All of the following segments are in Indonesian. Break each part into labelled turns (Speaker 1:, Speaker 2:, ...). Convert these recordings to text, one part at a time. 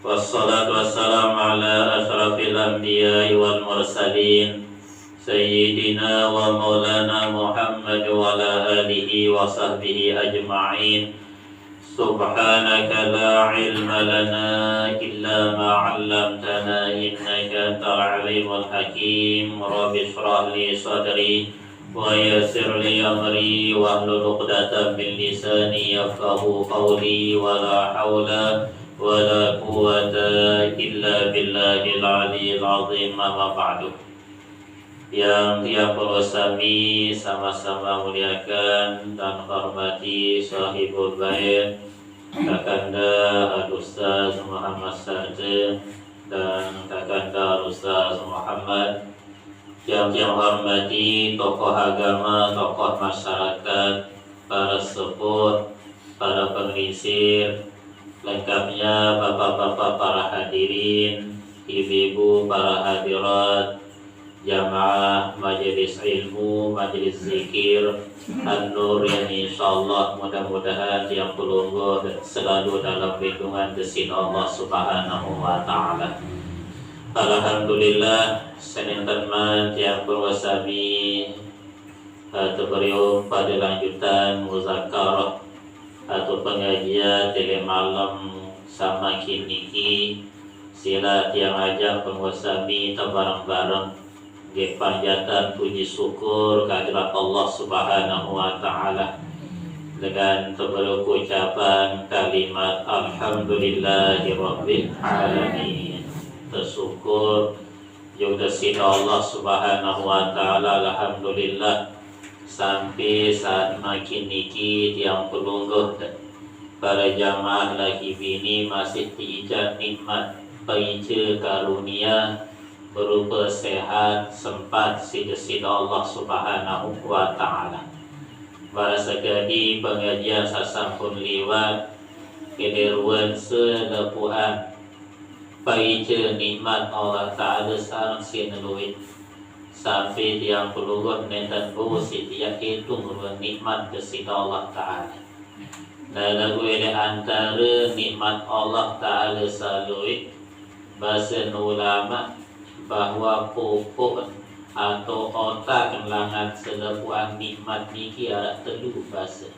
Speaker 1: Wassalatu wassalamu ala ashrafil anbiya'i wal mursalin Sayyidina wa maulana Muhammad wa ala alihi wa sahbihi ajma'in. Subhanaka la ilma lana illa ma 'allamtana innaka antal alimul hakim. Rabbi shrah li sadri wa yassir li amri wahlul 'uqdatam min lisani yafqahu qawli wa la haula wala quwwata illa billahil aliyyil azim. Amma ba'du. Yang bersami sama-sama muliakan dan hormati sahibul bait Kakanda Al-Ustaz Muhammad Sa'd dan Kakanda Al-Ustaz Muhammad, yang hormati tokoh agama, tokoh masyarakat, para sepuh, para pengisir, lengkapnya bapak-bapak para hadirin, ibu-ibu para hadirat, jamaah majelis ilmu, majelis zikir An-Nur yang insyaallah mudah-mudahan yang pelungguh selalu dalam lindungan Gusti Allah Subhanahu wa taala. Alhamdulillah, Senin teman yang berwasami terberium pada lanjutan muzakarah atau pengajian tele malam sama kini sila tiang ajak penguasami bareng-bareng panjatan puji syukur kehadirat Allah Subhanahu wa taala dengan ucapan kalimat alhamdulillahirabbil alamin. Bersyukur juga sida Allah Subhanahu wa taala, alhamdulillah sampai saat makin niki tiang pelungguh para jamaah lagi bini masih diijan nikmat paice karunia berupa sehat sempat sida Allah Subhanahu wa taala. Para sekali pengajian sasampun liwat kederuan selepuan paice nikmat Allah taala sareng sineluit sampai tiang pelungguh nenten busi tiang hitung ruang nikmat kesida Allah taala. Dan lagu ini antara nikmat Allah taala saluit bahasa ulama bahwa pokok atau otak langat selepuan nikmat niki ada telu bahasa.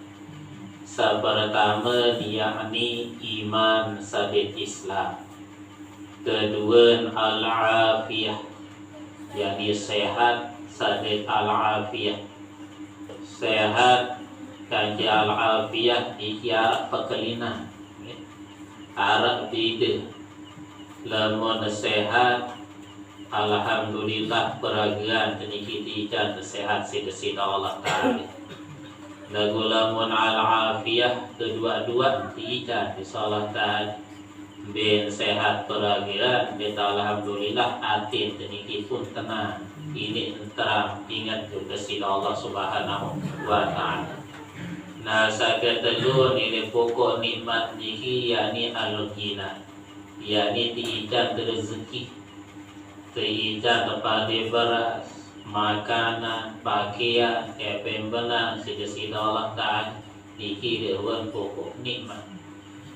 Speaker 1: Pertama yakni iman sabit Islam. Kedua al-afiyah, yakni sehat sabit al-afiyah. Sehat kanji al-afiyah niki arah pekelinan. Arah bida. Lamun sehat alhamdulillah peragaan teniki diijan sehat sida Allah taala. Lagu lamun al-afiyah kedua-dua diijan insyaallah taala. Ben sehat peragaan beta alhamdulillah hati teniki pun tenang. Ini tenteram ingat juga sida Allah Subhanahu wa taala. Nah saketelu nilai pokok nikmat niki yakni al-ghina, yakni diijan rezeki, diijan kepada beras, makanan, pakaian, pembelan sida Allah taala niki dewan pokok nikmat.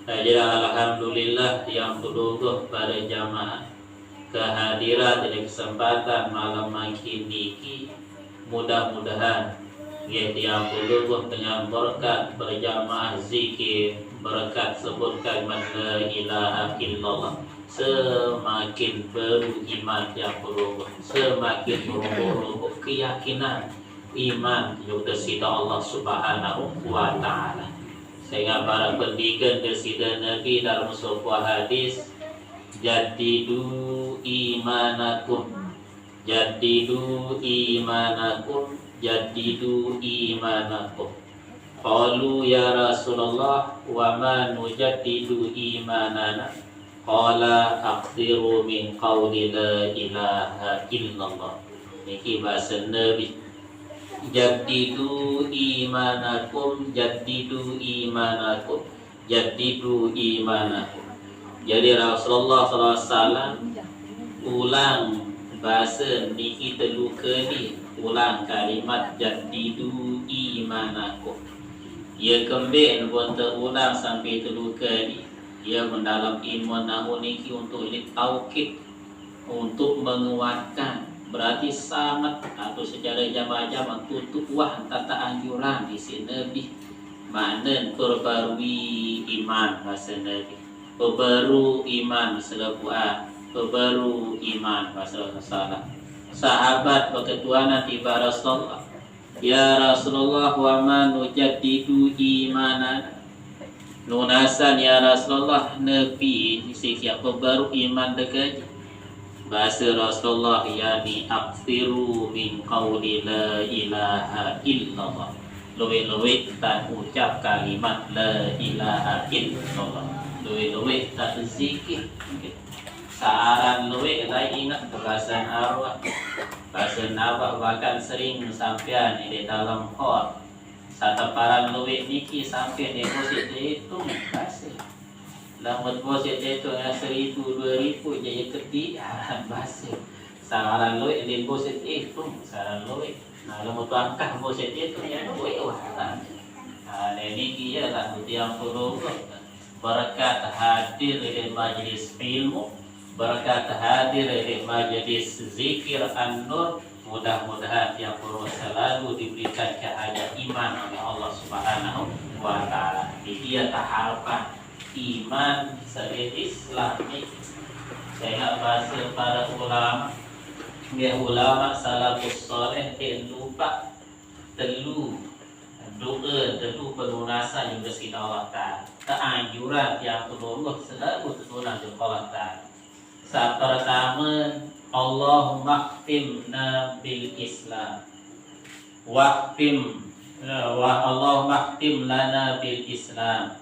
Speaker 1: Jadi alhamdulillah yang pelungguh pada jamaah kehadiran dari kesempatan malam makin niki, mudah-mudahan yang pelungguh dengan berkat berjamaah zikir, berkat sebut kalimat la ilaha illallah, semakin beriman yang pelungguh, semakin berumur keyakinan iman juga sida Allah Subhanahu wa taala. Sehingga para pendidikan desida Nabi dalam sebuah hadis, jadidu imanakum, jadidu imanakum, jadidu imanakum. Qalu ya Rasulullah wa ma nujaddidu imanana? Qala aqdiru min qawli la ilaha illallah. Niki bahasa Nabi. Jadidu imanakum, jadidu imanakum, jadidu imanakum. Jadi Rasulullah SAW ulang bahasa niki telu kali, ulang kalimat jadidu imanakum. Ia kembali pun terulang sampai telu kali. Dia mendalam ilmu namun niki untuk ini taukid, untuk menguatkan. Berarti sangat atau secara jamaah-jamaah tutup wah tata anjuran di sini Nabi. Mana perbarui iman bahasa Nabi. Perbaru iman selabuan, perbaru iman bahasa Rasulullah. Sahabat berketuanan tiba Rasulullah. Ya Rasulullah wa ma nujaddidu imanan. Nunasan ya Rasulullah Nabi siapa baru iman dekat bahasa Rasulullah yani aksiru min qawli la ilaha illallah. Luwe-luwe tak ucap kalimat la ilaha illallah. Luwe-luwe tak zikir. Saaran luwe lai ingat perasaan arwah. Bahasa Nabah bahkan sering sampean di dalam khot. Sataparan luwe niki sampai deposit dihitung bahasa. Lambat deposit dihitung 1,000 2,000 jadi ketiak bahasa. Saaran luwe deposit dihitung saaran luwe. Nah lambat angkah deposit dihitung ya luwe wah. Nah niki ya lah yang perlu berkat hadir di majlis ilmu, berkat hadir di majlis zikir an-nur. Mudah-mudahan yang perlu selalu diberikan cahaya iman oleh Allah Subhanahu wa Ta'ala. Dia tak harapan iman sebagai Islam ini. Saya bahasa para ulama, dia ulama salafus soleh dia lupa telu doa, telu pelunasan yang bersih Allah Ta'ala. Keanjuran yang perlu Allah selalu tertulang di Allah Ta'ala. Saat pertama Allahumma khtimna bil Islam Allahumma khtim lana bil Islam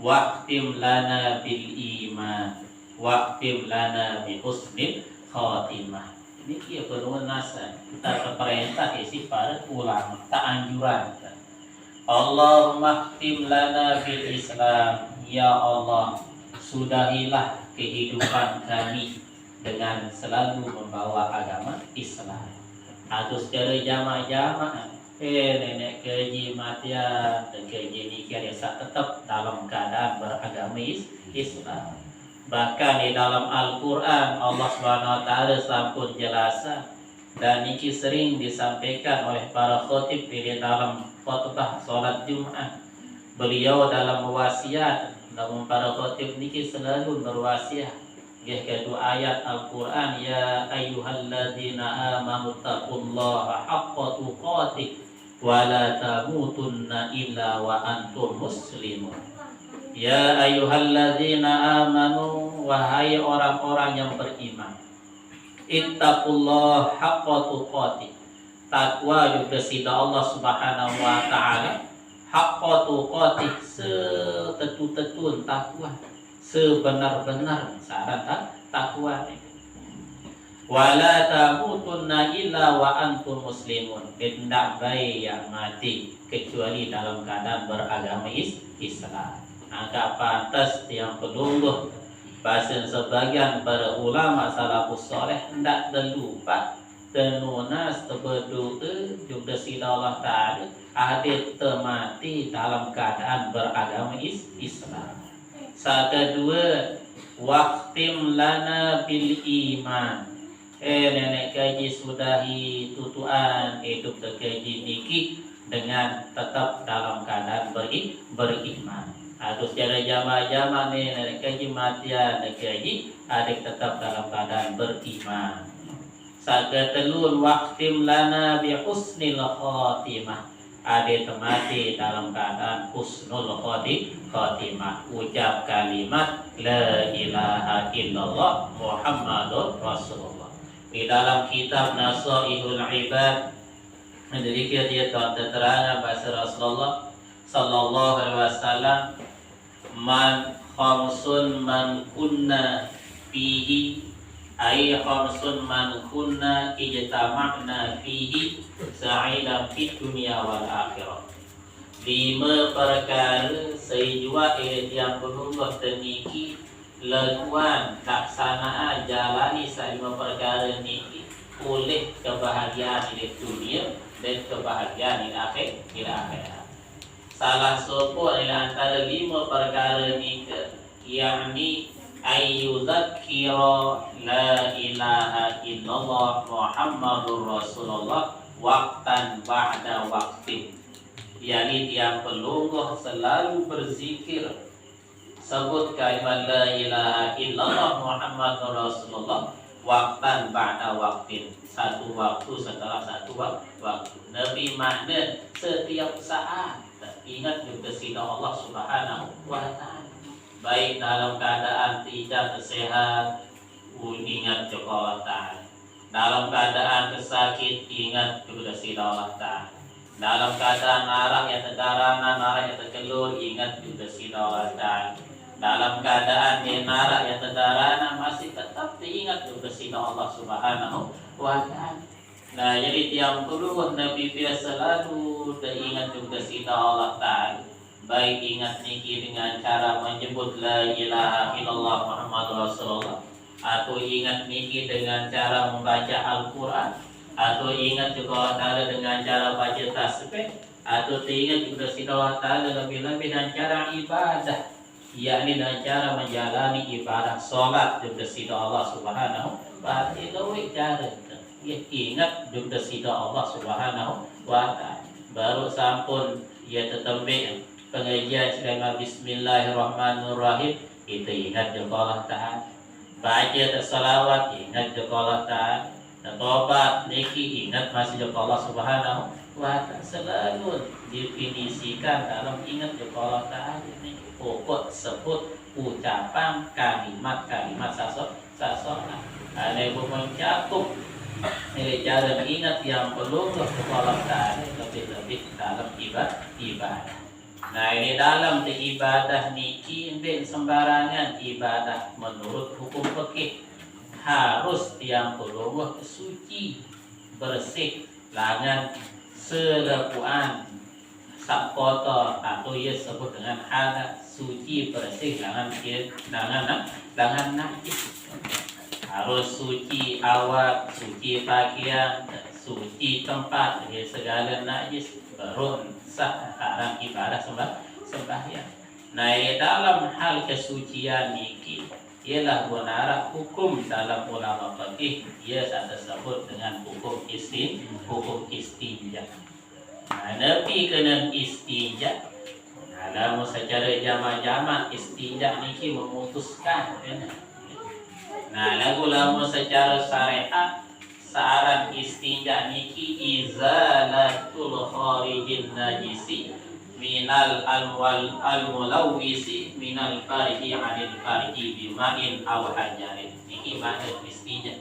Speaker 1: khtim lana bil iman khtim lana bi husnil khatimah. Ini kia pelunasan kita perintah isi para ulama tak anjuran. Allahumma khtim lana bil Islam, ya Allah sudahilah kehidupan kami dengan selalu membawa agama Islam. Atau secara jamaah-jamaah nenek keji matian dan keji nikah tetap dalam keadaan beragama Islam. Bahkan di dalam Al-Quran Allah SWT sampun jelaskan dan ini sering disampaikan oleh para khotib di dalam khutbah sholat Jumat. Beliau dalam wasiat, namun para khotib ini selalu berwasiat. Kedua ayat Al-Quran, ya ayyuhalladzina amanu taqullaha haqqa tuqatih wa la tamutunna illa wa antum muslimun. Ya ayyuhalladzina amanu, wahai orang-orang yang beriman, ittaqullaha haqqa tuqatih. Takwa juga sida Allah Subhanahu wa Ta'ala. Haqqa tuqatih, setetu-tetun takwa, sebenar-benar syarat takwa. Wala tamutunna illa wa antum muslimun. Tidak baik yang mati kecuali dalam keadaan beragama Islam. Maka pantas yang peluluh bahasa sebagian para ulama salafus soleh tidak terlupa tenunas terberdoa juga sila Allah Ta'ala hadir termati dalam keadaan beragama Islam. Saat kedua, waqtim lana bil iman. Nenek kaji sudahi tutuan hidup terkaji niki dengan tetap dalam keadaan beriman. Atau secara jamaah-jamaah nenek kaji matian nenek kaji adik tetap dalam keadaan beriman. Saat ketelun waqtim lana bi husnil khatimah. Ada temati dalam keadaan husnul khatimah, ucap kalimat la ilaha illallah Muhammadur Rasulullah. Di dalam kitab Nasaihul Ibad menjadi dia terang bahasa Rasulullah sallallahu alaihi wasallam, man khamsun man kunna fihi ay khamsun man kunna ijtama'na fihi sa'ida fid dunya wal akhirah. 5 perkara sejua yang penunggu teniki lakuan laksanaan jalani 5 perkara niki oleh kebahagiaan di dunia dan kebahagiaan di akhirat. Salah satu dari antara 5 perkara niki yakni ayyudzakira la ilaha illallah Muhammadur Rasulullah waqtan ba'da waqtin, yakni dia pelungguh selalu berzikir sebut kalimat la ilaha illallah Muhammadur Rasulullah waqtan ba'da waqtin, satu waktu setelah satu waktu. Nabi makna setiap saat ingat juga sida Allah Subhanahu wa taala. Baik dalam keadaan tidak sehat, ingat juga Allah Ta'ala. Dalam keadaan kesakit, ingat juga sida Allah Ta'ala. Dalam keadaan narah yang terdarana, narah yang terkelur, ingat juga sida Allah Ta'ala. Dalam keadaan narah yang terdarana, masih tetap diingat juga sida Allah Subhanahu wa Ta'ala. Nah, jadi tiang puluh Nabi selalu diingat juga sida Allah Ta'ala. Baik ingat niki dengan cara menyebut la ilaha illallah Muhammadur Rasulullah, atau ingat niki dengan cara membaca Al-Quran, atau ingat juga Allah Ta'ala dengan cara baca tasbih, atau ingat juga sida Allah Ta'ala lebih-lebih dengan cara ibadah, yakni dengan cara menjalani ibadah sholat juga sida Allah Subhanahu wa ta'ala. Cara ingat juga sida Allah Subhanahu wa ta'ala. Baru sampun ia tetembik pengajian dengan Bismillahirrahmanirrahim, kita ingat juga Allah Ta'ala. Baca tersalawat, ingat juga Allah Ta'ala. Tobat niki ingat masih juga Allah Subhanahu wa ta'ala. Selalu definisikan dalam ingat juga Allah Ta'ala. Ini pokok sebut ucapan kalimat-kalimat sasonan. Ada yang mencakup cara ingat yang perlu kepada Allah Ta'ala lebih-lebih dalam ibadah. Nah, ini dalam ibadah niki ben sembarangan ibadah menurut hukum fikih harus yang perlu suci, bersih, langan selepuan sak kotor, atau ia sebut dengan hadat, suci, bersih, langan najis. Harus suci awak, suci pakaian, suci tempat, segala najis baru sah dalam ibadah sembahyang. Nah, dalam hal kesucian niki ialah benar hukum dalam ulama fikih, ia disebut dengan hukum istinja. Nah, Nabi kena istinja. Dalam secara jama-jama istinja niki memutuskan. Nah, lagu lama secara syariat saran istinja niki izalatul kharijin najisi minal al-mulawwisi minal farji anil farji bima'in aw hajarin. Niki makna istinja,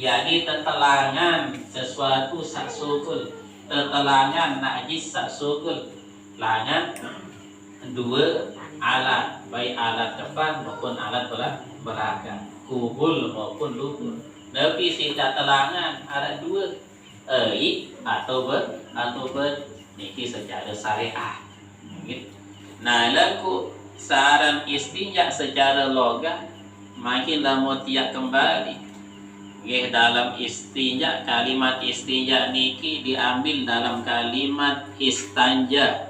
Speaker 1: yakni tetelangan sesuatu sak sukul, tetelangan najis sak sukul, langan dua alat, baik alat depan maupun alat belakang, kubul maupun lutut. Nabi tidak telangan ada dua, atau ber niki secara syariah. Nah, laku saran istinja secara logam makin lama tiak kembali. Dalam istinja, kalimat istinja niki diambil dalam kalimat istanja.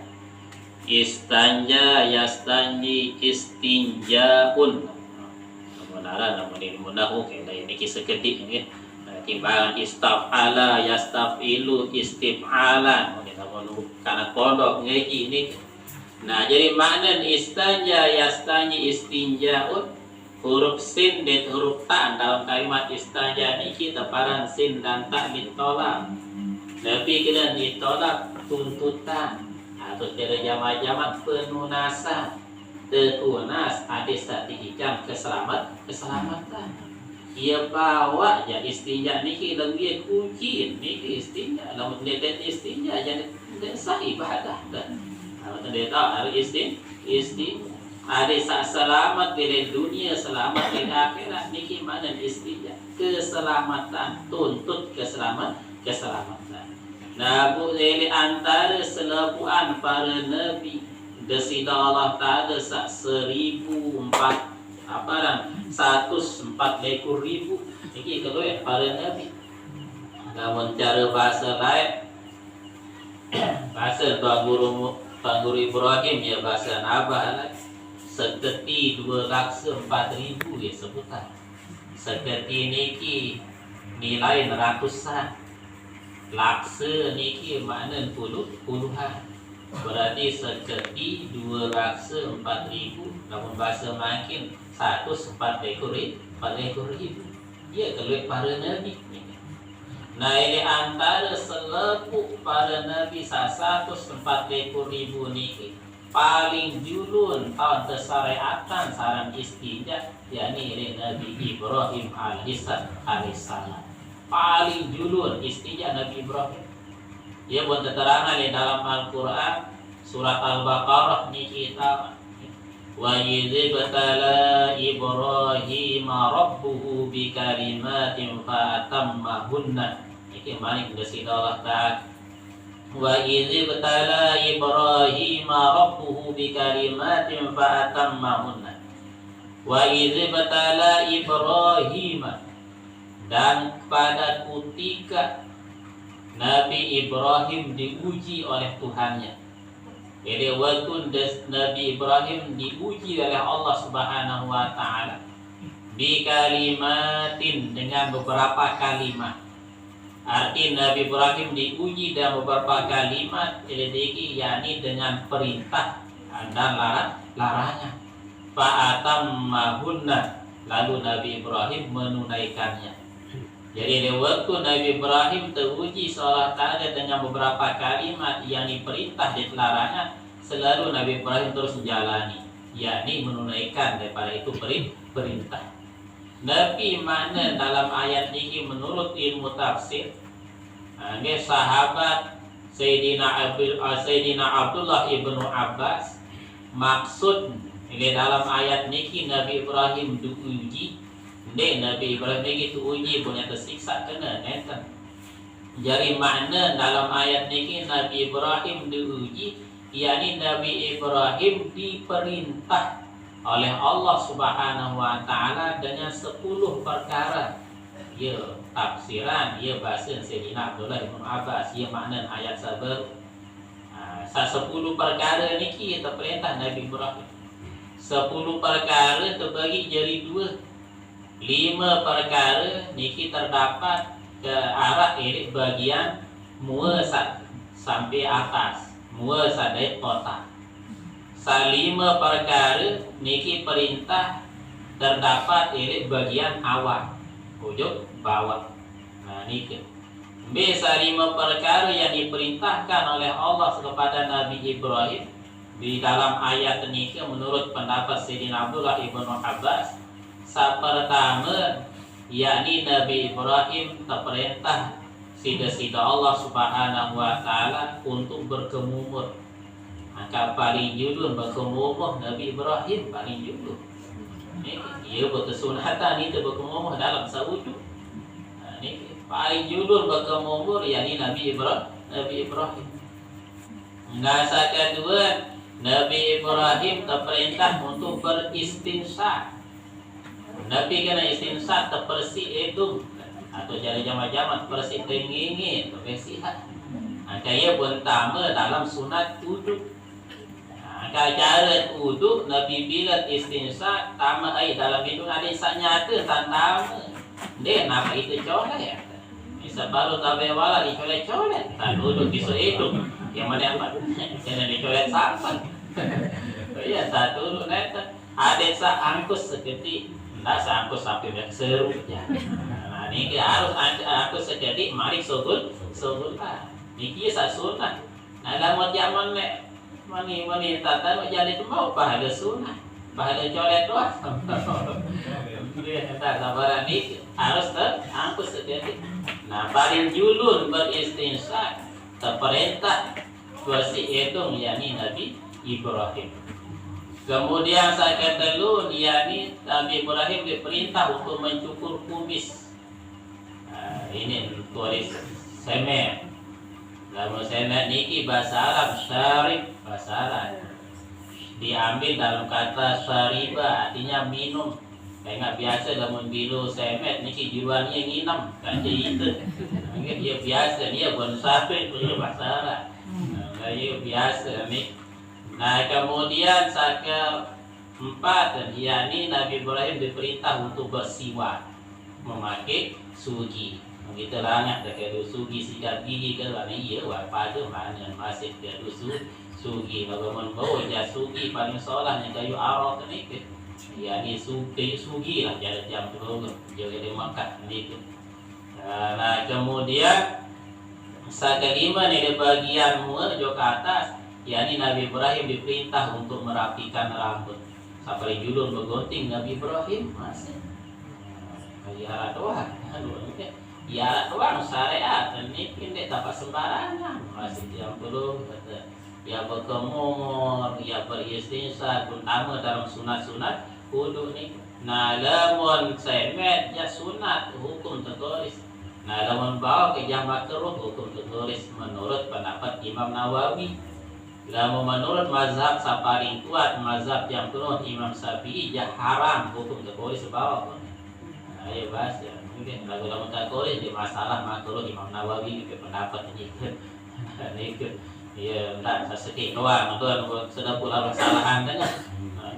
Speaker 1: Istanja yastanji istinjaun. Namun ini munahu kena niki sekedik nggih. Timbangan istafala yastafilu istifalan. Namun kana kodok ngaji ini. Nah, jadi makna istanja yastanji istinjaun, huruf sin dan huruf ta dalam kalimat istanja niki teparan sin dan ta ditolak. Tapi kena ditolak tuntutan atau secara jama-jama penunasan. Tertunas hadis tak dihijam keselamatan. Ia bawa ya istinja niki lagi kunci niki istinja. Lamun tidak istinja jadi sah ibadah kan. Kalau tidak tahu hari istinja ada sak selamat di dunia, selamat di akhirat. Niki mana istinja? Keselamatan, tuntut keselamatan. Nah, bu dari antara selepuan para nabi desida Allah Ta'ala sak 1.004 Iki kalau ya para nabi. Namun cara bahasa lain bahasa Tuan Guru Ibrahim ya bahasa Nabah lain seketi 2 laksa 4.000 ya sebutan. Seketi niki nilai ratusan, laksa niki makna puluhan. Berarti seketi 2 laksa 4.000, namun bahasa makin 4 ribu. Ya keluar para nabi. Nah ini antara selepuk para nabi 140.000 niki paling julun tahun tersyariatan sarang istinja, yakni Nabi Ibrahim alaihissalam. Paling julun istinja Nabi Ibrahim. Ia buat keterangan di dalam Al-Quran surat Al-Baqarah ni kita wa yizibtala Ibrahim rabbuhu bikalimatin fa'atammahunna. Ini manik dari Allah Ta'ala. Wa yizibtala Ibrahim rabbuhu bikalimatin fa'atammahunna. Wa yizibtala Ibrahim, dan pada ketika Nabi Ibrahim diuji oleh Tuhannya. Jadi waktu Nabi Ibrahim diuji oleh Allah Subhanahu wa taala bi kalimatin, dengan beberapa kalimat. Arti Nabi Ibrahim diuji dengan beberapa kalimat, yakni dengan perintah dan larangan. Fa'atammahunna, lalu Nabi Ibrahim menunaikannya. Jadi di waktu Nabi Ibrahim teruji seolah ta'ala dengan beberapa kalimat yang diperintah dan larangan, selalu Nabi Ibrahim terus menjalani, yakni menunaikan daripada itu perintah. Nabi mana dalam ayat ini menurut ilmu tafsir, ini sahabat Sayyidina Abdullah ibnu Abbas, maksud ini dalam ayat ini Nabi Ibrahim diuji. Nabi Ibrahim itu uji punya tersiksa kena neten. Jadi makna dalam ayat ini Nabi Ibrahim diuji, yakni Nabi Ibrahim diperintah oleh Allah Subhanahu wa taala dengan 10 perkara. Ya tafsiran, ya bahasa Sayyidina Abdullah bin Abbas, ya makna ayat sabar. 10 perkara niki terperintah Nabi Ibrahim. 10 perkara terbagi jadi 2. 5 perkara niki terdapat ke arah bagian mua sampai atas, mua sampai otak. 5 perkara niki perintah terdapat bagian awal, ujung bawah. Nah niki. 5 perkara yang diperintahkan oleh Allah kepada Nabi Ibrahim di dalam ayat niki menurut pendapat Sayyidina Abdullah ibnu Abbas. Pertama, yakni Nabi Ibrahim terperintah sida-sida Allah Subhanahu wa taala untuk berkemumur. Maka paling julun berkemumur Nabi Ibrahim paling julun. Ia berkesunatan itu berkemumur dalam sewujud. Ini paling julun berkemumur yakni Nabi Ibrahim. Nah, kedua, Nabi Ibrahim terperintah untuk beristinsya. Nabi kena istinsat terbersih itu atau jadi jama-jama bersih tengingi kebersihan. Maka ia pertama dalam sunat wudhu. Maka cara wudhu Nabi bila istinsat tama dalam itu ada nyata tantama. Dia nama itu colet. Bisa baru tabe wala dicolet-colet. Tak duduk di itu. Yang mana apa? Kena dicolet sampan. Iya tak dulu neta. Ada angkus seperti tak angkus sampai seru ya. Nah ini harus angkus sejadi mari suhud lah. Niki sa sunat. Nah dalam zaman mani tata jadi tu mau pahala sunat. Pahala colet doang. Dia kata sabaran ini harus angkus sejadi. Nah paling julun beristinsya terperintah bersih itu yakni Nabi Ibrahim. Kemudian saya kedua, yakni Nabi Ibrahim diperintah untuk mencukur kumis. Nah, ini tulis semet. Lalu semet niki bahasa Arab syarib, bahasa Arab. Diambil dalam kata syariba, artinya minum. Kayak biasa dalam bilu semet niki jualnya nginam, kan itu. Dia biasa dia bukan sampai itu bahasa Arab. Nah, dia biasa nih. Nah kemudian saya 4, yakni Nabi Ibrahim diperintah untuk bersiwak memakai sugi. Kita langat dekat sugi sikat gigi ke mana iya pada mana masih dia sugi bagaimana bawa jas sugi paling solahnya kayu arok ni ke. Yakni sugi lah jadi jam dulu jaga di Makkah ni ke. Nah kemudian kelima ni di bagian muka ke atas, yakni Nabi Ibrahim diperintah untuk merapikan rambut. Sampai julun bergunting Nabi Ibrahim masih. Ya doang, ya doang syariat ini tidak dapat sembarangan masih yang dulu ya berkemur, ya beristinsa, terutama dalam sunat-sunat kudu ni. Nah, lamun semet ya sunat hukum tertulis. Nah, lamun bawa ke jam makruh hukum tertulis menurut pendapat Imam Nawawi. Lamun menurut mazhab paling kuat mazhab yang penuh Imam Syafi'i ya haram hukum tertulis bawa. Nah, ya bahas ya. Mungkin lagu-lagu tertulis di masalah makruh Imam Nawawi ke pendapat ini. Ini ya enggak sedikit doang tuan sudah pula kesalahan kan.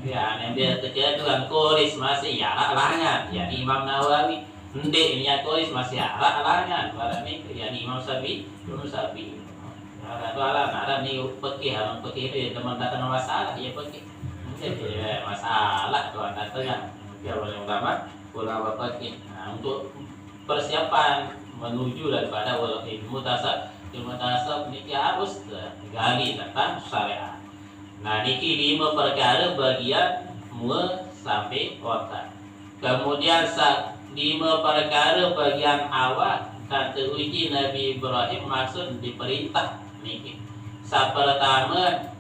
Speaker 1: Ya, yang dia terjadi tulis masih ya langat ya Imam Nawawi. Ndek niat tulis masih langat. Barang ini ya Imam Syafi'i, Imam Syafi'i. Ada alam, ada ni pekih itu teman datang masalah ya pekih. Jadi masalah tuan datang kan. Dia boleh ulama pekih. Nah, untuk persiapan menuju daripada ilmu tasawuf niki harus gali tentang syariat. Nah, niki 5 perkara bagian mua sampai otak. Kemudian 5 perkara bagian awal kata uji Nabi Ibrahim maksud diperintah niki. Pertama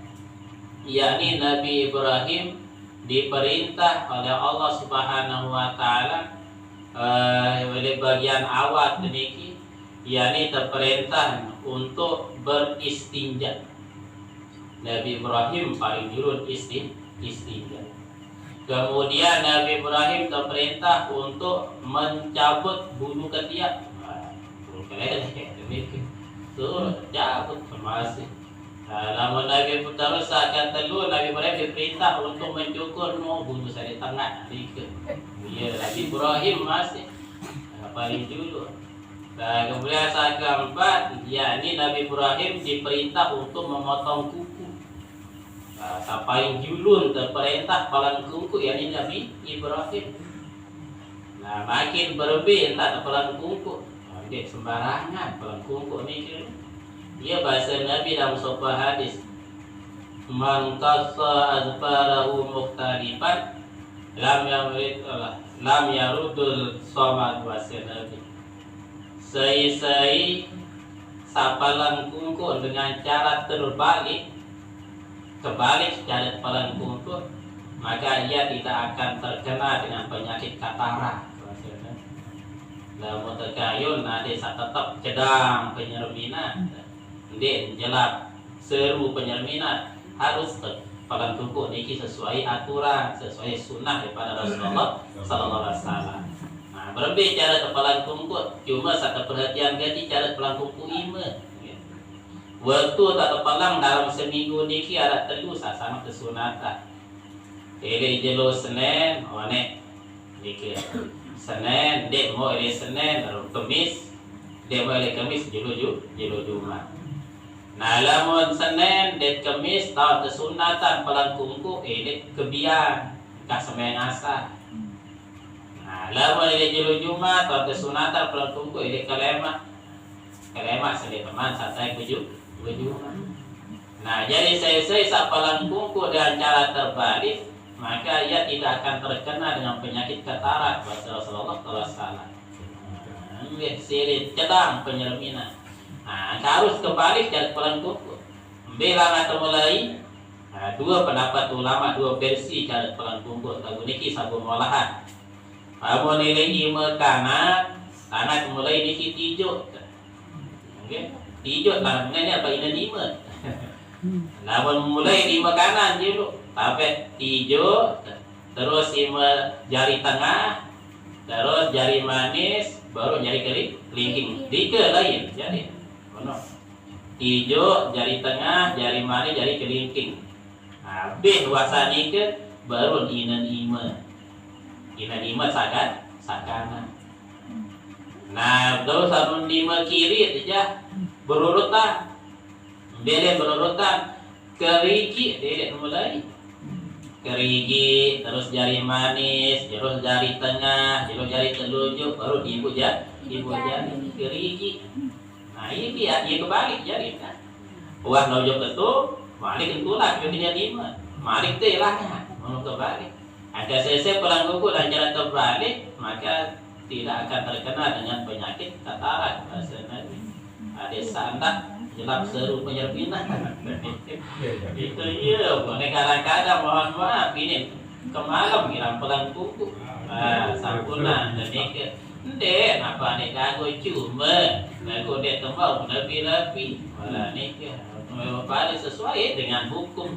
Speaker 1: yakni Nabi Ibrahim diperintah oleh Allah Subhanahu wa taala oleh bagian awal niki yakni terperintah untuk beristinja. Nabi Ibrahim paling jurun istinja. Kemudian Nabi Ibrahim terperintah untuk mencabut bulu ketiak. Tuh cabut masih. Namun Nabi terus akan telur Nabi Ibrahim diperintah untuk mencukur bulu sari tengah. Ya Nabi Ibrahim masih paling dulu. Nah, kemudian saat keempat, yakni Nabi Ibrahim diperintah untuk memotong kuku. Paling julun terperintah palang kuku, yakni Nabi Ibrahim. Nah, makin berlebih entah palang kuku. Dia sembarangan palang kuku ni. Dia bahasa Nabi dalam sebuah hadis. Man qassa azfarahu mukhtalifan lam yarudul somad wasanabi. Sei sapalan kungkuk dengan cara kebalik cara palan kungkuk, maka ia tidak akan terkena dengan penyakit katarak. Lamun terkayun nanti tetap cedang penyerminat, dan jelap seru penyerminat harus palan kungkuk niki sesuai aturan, sesuai sunnah daripada Rasulullah sallallahu alaihi wasallam. Berbeda cara kepalan kungkuk, cuma satu perhatian ganti cara kepalan kungkuk ima. Waktu tak kepalang dalam seminggu niki ada telu sama kesunatan. Ele jelo Senin, onek niki. Senin, dek mau ele Senin, Kamis, dek mau ele Kamis jelo Jumat. Nah, lamun Senin, dek Kamis tahu kesunatan palang kungkuk ele kebian kasemen asar. Nah, lamun ele jelo Jumat atau kesunatan palang kungkuk ele kalema sedih teman santai Jumat. Nah, jadi saya sapalan kungkuk dengan cara terbalik, maka ia tidak akan terkena dengan penyakit katarak bahasa Rasulullah SAW. Sirit cedang penyerminan. Nah, harus kebalik cara palang kungkuk. Bilang atau mulai. Nah, 2 pendapat ulama, 2 versi cara palang kungkuk. Lagu niki sabun olahan. Amun nilai ima kanan mulai niki tijuk. Okay. Tijuk lah, mengenai apa ini 5. Lamun mulai 5 kanan dulu, tapi tijuk, terus 5 jari tengah, terus jari manis, baru jari kelingking. 3 lain, jadi. Tijuk, jari tengah, jari manis, jari kelingking. Habis wasani ke baru inan ima sakana. Nah, terus sarun lima kiri aja berurutan, berurutan kerigi deh mulai kerigi, terus jari manis, terus jari tengah, terus jari telunjuk, baru ibu jari kerigi. Nah ini dia kebalik jari kan. Wah nojok itu balik itulah jadinya lima, balik teh lahnya mau kebalik. Ada selesai pelang kuku dan jalan terbalik, maka tidak akan terkena dengan penyakit katarak bahasa Nabi. Ada sandak jelap seru penyerpinah. Itu iya, boleh kadang-kadang mohon maaf ini kemalam ngiram pelang kuku. Sampurna dan nek ndek apa nek aku cuma aku dek tembau lebih malah nek pada sesuai dengan hukum.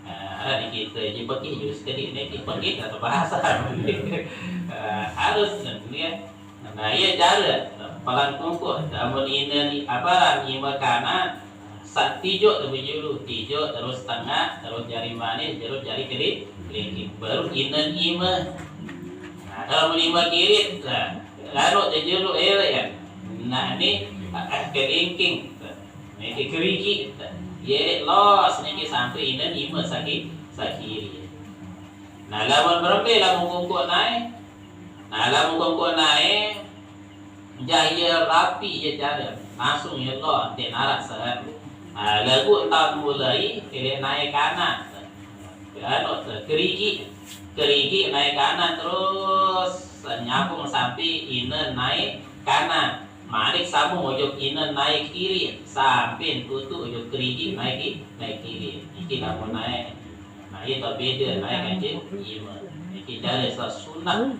Speaker 1: Ada di kita je pergi just tadi nek pergi atau bahasa harus ya. Nah ia cara pelang kuku namun ini apa ni makanan sak tijuk tijuk terus tengah terus jari manis terus jari kiri baru inan ima. Nah kalau lima kiri lalu jejulu ya. Nah ini kelingking ini keriki ye los ini sampai inan ima sakit sakiri. Nah lamun berapa lamun kuku naik. Nah lamun kuku naik jaya rapi je cara langsung ya lo dia narak sehat. Lagu tahun mulai dia naik kanan. Anu kerigi naik kanan terus nyambung sampai inen naik kanan. Marik sambung ujung inen naik kiri sampai tutup ujung kerigi naik kiri. Iki kamu naik. Nah itu beda naik aja. Iki dari sunnah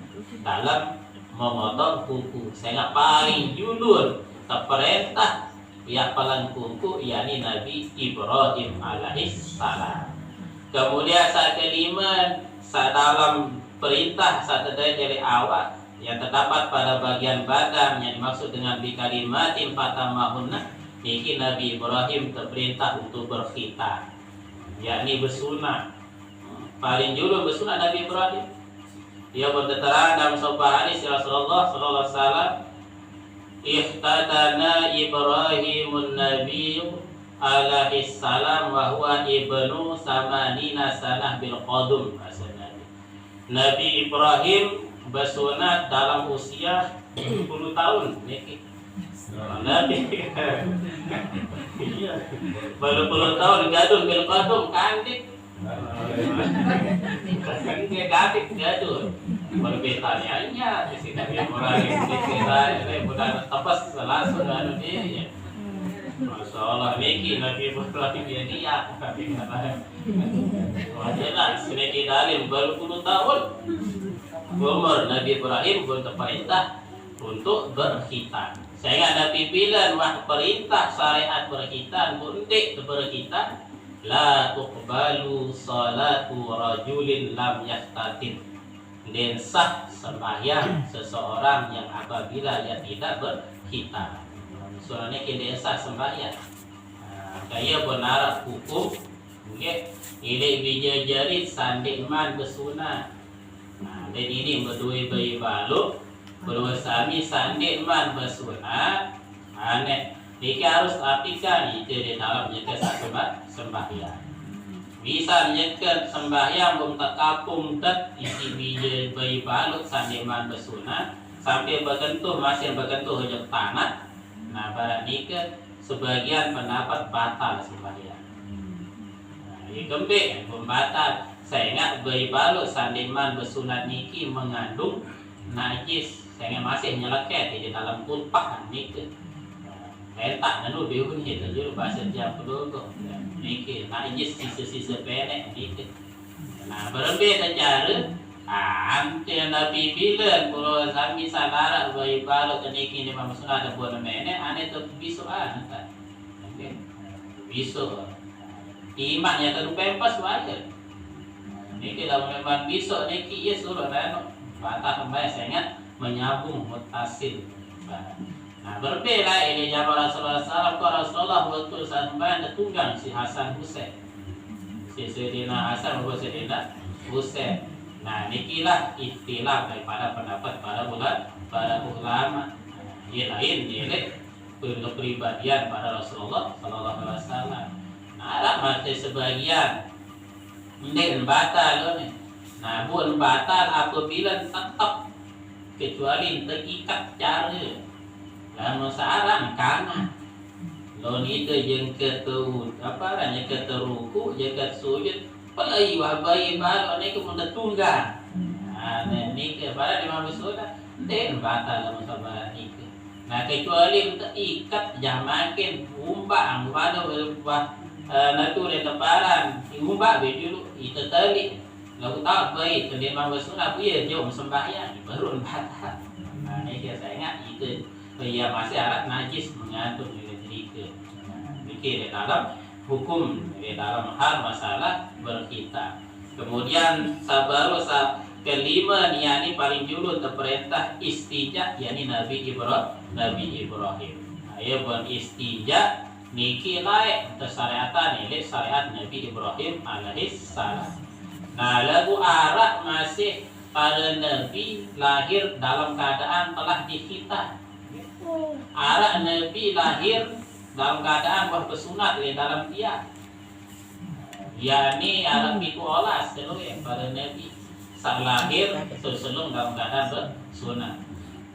Speaker 1: dalam memotong kuku. Saya paling julur terperintah pihak pelang kuku yakni Nabi Ibrahim alaihissalam. Kemudian saat kelima dalam perintah saat dari awal yang terdapat pada bagian badan yang dimaksud dengan bikalimatin fatamahunna, ini Nabi Ibrahim terperintah untuk berkhitan, yakni bersunat. Paling julur bersunat Nabi Ibrahim. Dia berterang dalam sebuah hadis Rasulullah sallallahu alaihi wasallam, "Ihtadana Ibrahimun Nabiy alaihi salam wa huwa ibnu samanina sanah bil qadum." Nabi Ibrahim bersunat dalam usia 10 tahun. Nabi baru 10 tahun gadun bil qadum kandik. Dia gadis gaduh perbedaannya di sini dia orang ini bukan tepas langsung anu dia. Masya Allah niki Nabi Ibrahim dia wajarlah sedikit dalil baru 10 tahun umur Nabi Ibrahim pun terperintah untuk berkhitan. Sehingga ada pimpinan wah perintah syariat berkhitan bundik berkhitan. La tuqbalu salatu rajulin lam yahtatin. Dan sah sembahyang seseorang yang apabila ia tidak berkhitan. Soalnya kita sah sembahyang. Kaya benar hukum, okay. Ini bija jarit sandik man bersunat. Dan ini berdua bayi balu, berdua sami sandik man bersunat. Aneh. Jadi harus artikan itu di dalam nyekat sembahyang. Bisa nyekat sembahyang belum tak kapung tak isi biji bayi balut sandiman bersunat sampai berkentuh masih berkentuh hujung tanah. Nah pada nikah sebagian pendapat batal sembahyang. Nah ini gembek membatal. Saya ingat bayi balut sandiman bersunat niki mengandung najis. Saya masih nyeleket di dalam kulpah nikah. Entak nanu bihun kita juru bahasa Jawa dulu. Niki najis sisa-sisa penek niki. Nah berbeda cara. Ante Nabi bilang kalau kami sadar bayi baru niki ni maksud ada buat menek ane tu bisu anta. Bisu. Imaknya tu pempas wajar. Niki dah memang bisu niki ya suruh nanu. Batak kembali saya ingat menyambung mutasil. Nah berbeda ini zaman Rasulullah SAW. Rasulullah waktu saat membayar tunggang si Hasan Hussein, si Sayyidina Hasan maupun Sayyidina buset. Nah, nikilah istilah daripada pendapat para ulama. Ia lain dia kepribadian pada Rasulullah Sallallahu Alaihi Wasallam. Nah, ada masih sebagian ini batal nih. Nah, bukan batal apabila tetap kecuali terikat cara. Lalu sekarang karena lo ni ke yang ketu apa yang keteruku yang kesujud pelai wabai baru ni ke munda tunggal. Nah, ni ke pada di mana sudah den batal dalam sabar ni ke. Nah, kecuali terikat jangan makin umbang pada natu le teparan umbang dulu itu tadi. Lalu tak baik kemudian mana sudah punya jom sembahyang baru batal. Nah, ni ke saya ingat itu ia masih alat najis mengatur diri di dalam hukum di dalam hal masalah berkitab. Kemudian sabaru kelima yakni paling dulu terperintah istijak yakni Nabi Ibrahim. Ia beristinja niki lain syariatan ini syariat Nabi Ibrahim alaihissalam. Nah, lagu arak masih para nabi lahir dalam keadaan telah dikhitan. Arak Nabi lahir dalam keadaan bersunat di dalam dia. yakni anak itu olas seluruh pada Nabi saat lahir terselung dalam keadaan bersunat.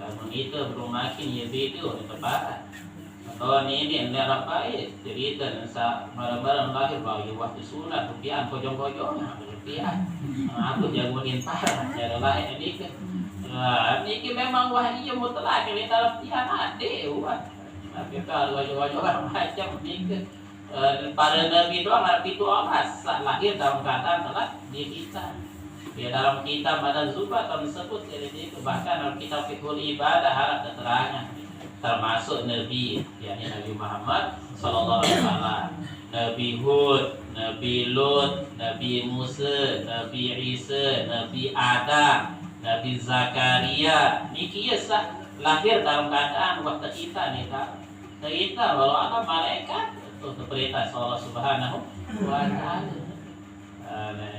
Speaker 1: Namun itu belum makin ya video di tempat. Atau ini anda rapai cerita sa barang-barang lahir bagi waktu sunat rupiah pojong-pojong rupiah. Aku jagoin parah cara lahir ini ke. Ini memang wahyu mutlak ini dalam tiang ada buat. Tapi kalau wajah-wajah orang macam ini ke pada Nabi doang arti itu olas saat lahir dalam keadaan telah dikhitan. Di dalam kitab Madan Zubat tersebut jadi bahkan dalam kitab Fiqhul Ibadah harap keterangan termasuk Nabi yakni Nabi Muhammad sallallahu alaihi wasallam, Nabi Hud, Nabi Lut, Nabi Musa, Nabi Isa, Nabi Adam, Nabi Zakaria. Niki sah lahir dalam keadaan waktu kita nih tak. Kita walau ada malaikat itu perintah Allah Subhanahu wa taala.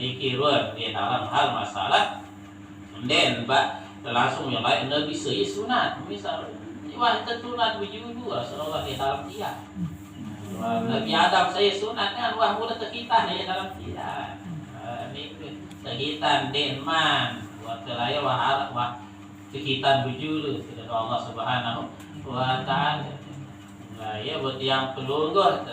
Speaker 1: Niki ruang di dalam hal masalah dan langsung yang lain Nabi sahih sunat misal wah sunat berjulu Rasulullah di dalam dia. Nabi Adam saya sunat kan wah mudah terkitan di dalam dia. Ini terkitan denman buat kelaya wah terkitan berjulu kepada Allah Subhanahu wa taala. Nah, ya buat yang pelungguh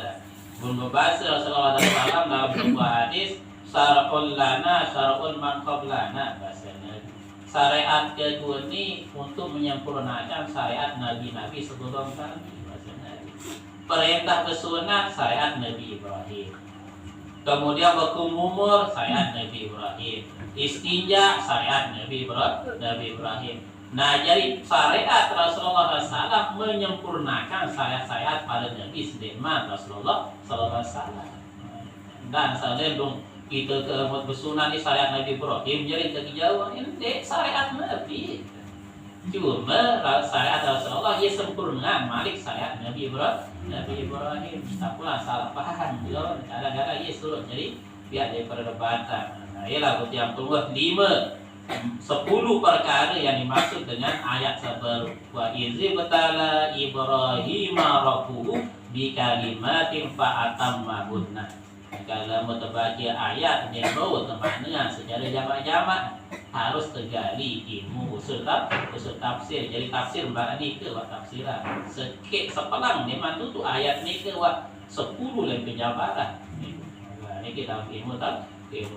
Speaker 1: pun berbahasa Rasulullah SAW dalam sebuah hadis syara'ul lana syara'ul man qablana bahasanya. Syariat kedua ini untuk menyempurnakan syariat Nabi-Nabi sebelum kami bahasanya. Perintah bersunat syariat Nabi Ibrahim. Kemudian berkumur syariat Nabi Ibrahim. Istinja syariat Nabi Ibrahim. Nah, jadi syariat Rasulullah SAW menyempurnakan syariat-syariat pada Nabi Sediman Rasulullah SAW. Dan saya dong kita ke bersunat di syariat Nabi Ibrahim jadi kejauhan ini syariat Nabi. Cuma syariat Rasulullah ia sempurna malik syariat Nabi Ibrahim. Tak pula salah paham dia. Kadang-kadang ia suruh jadi biar dia perdebatan. Nah, ialah yang keluar 10 perkara yang dimaksud dengan ayat sebelum wa izi batala Ibrahim rabbuhu bi kalimatin fa atammahunna. Kalau mau terbaca ayat dia bawa temannya secara jamak-jamak harus tergali ilmu usul tafsir. Jadi tafsir berani ke buat tafsiran sekek sepelang memang tu ayat ni ke buat 10 yang penjabaran. Ini kita ilmu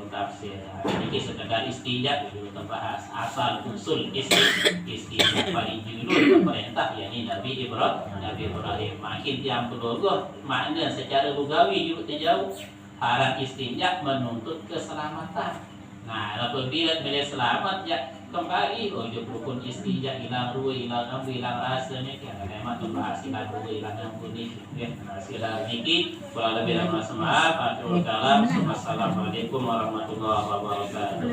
Speaker 1: tafsir. Ini sekedar istijab dulu terbahas asal usul istijab paling dulu perintah yakni Nabi Ibrahim. Makin tiang kedua makna secara lugawi juga terjauh. Harap istijab menuntut keselamatan. Nah, apabila bila selamat ya kembali untuk rukun istijab hilang ruh, hilang ambu, hilang rasanya kita memang terbahas hilang ruh, hilang ambu ni. Ya, sila niki kalau lebih lama maaf. Assalamualaikum warahmatullahi wabarakatuh.